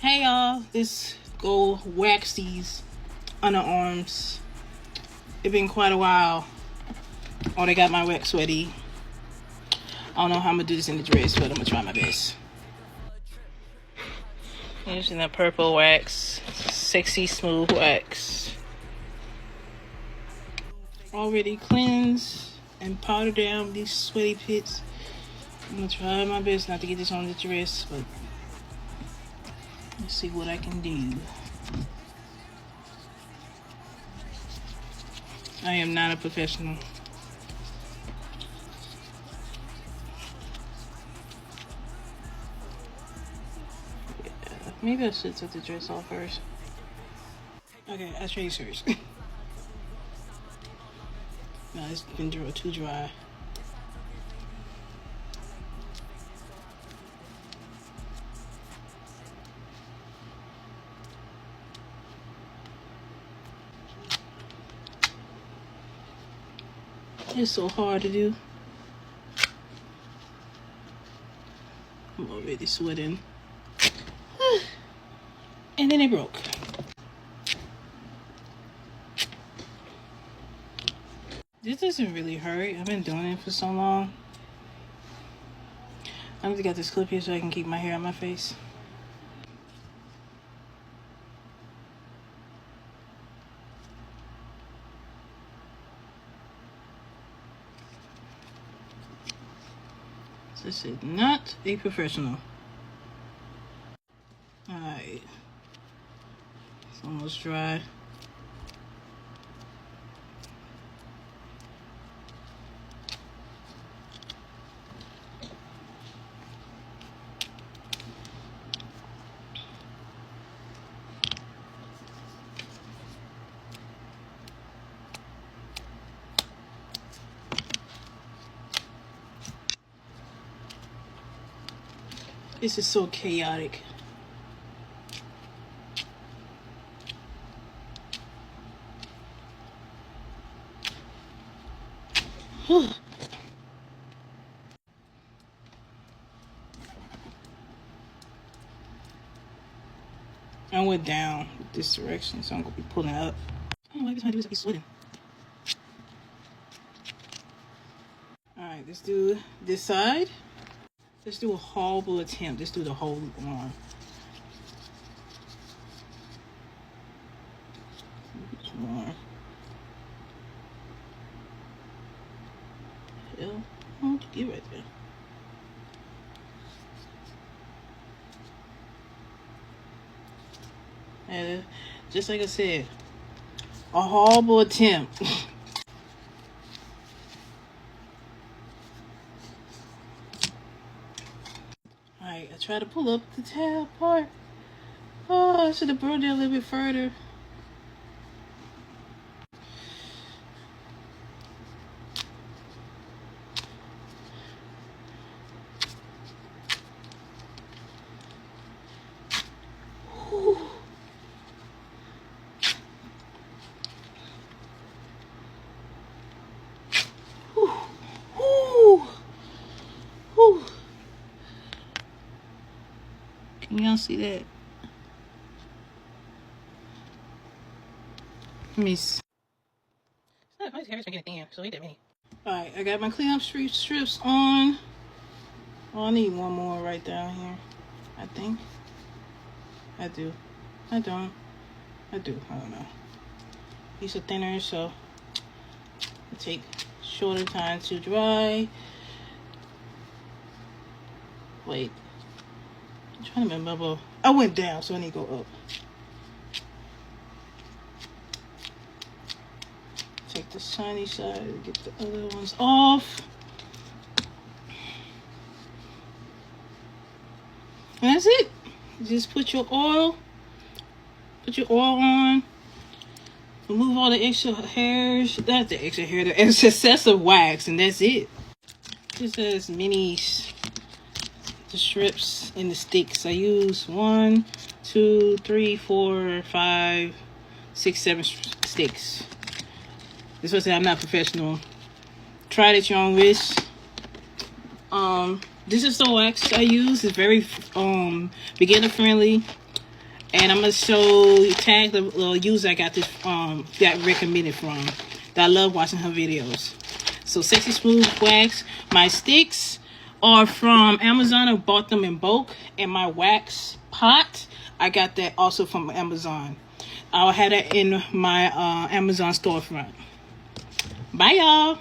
Hey y'all, let's go wax these underarms. It's been quite a while. Oh, they got my wax sweaty. I don't know how I'm gonna do this in the dress, but I'm gonna try my best. Using that purple wax, sexy smooth wax. Already cleansed and powdered down these sweaty pits. I'm gonna try my best not to get this on the dress, but let's see what I can do. I am not a professional. Maybe I should take the dress off first. Okay, I trade first. No, it's been too dry. It's so hard to do. I'm already sweating. And then it broke. This doesn't really hurt. I've been doing it for so long. I need to get this clip here so I can keep my hair on my face. This is not a professional. Alright. It's almost dry. This is so chaotic. I went down this direction, so I'm gonna be pulling up. I don't know why every time I do this, I be sweating. Alright, let's do this side. Let's do a horrible attempt. Let's do the whole arm. More. Hell, oh, get right there. And just like I said, a horrible attempt. Alright, I try to pull up the tab part. Oh, I should have brought it a little bit further. Can y'all see that? Let me see. My hair's making it thin, so ain't that many. Alright, I got my cleanup strips on. Oh, I need one more right down here. I think. I do. I don't. I do. I don't know. These are thinner, so it take shorter time to dry. Wait. I'm trying to remember. I went down, so I need to go up. Take the shiny side, get the other ones off. And that's it. Just put your oil on. Remove all the extra hairs. Not the extra hair, the excessive wax, and that's it. Just as many the strips and the sticks. I use 1, 2, 3, 4, 5, 6, 7 sticks. This was I'm not professional. Try it at your own risk. This is the wax I use. It's very beginner friendly. And I'm gonna tag the user I got this that recommended from. That I love watching her videos. So Sexy Smooth Wax. My sticks are from Amazon. I bought them in bulk. And my wax pot, I got that also from Amazon. I'll have that in my Amazon storefront. Bye, y'all.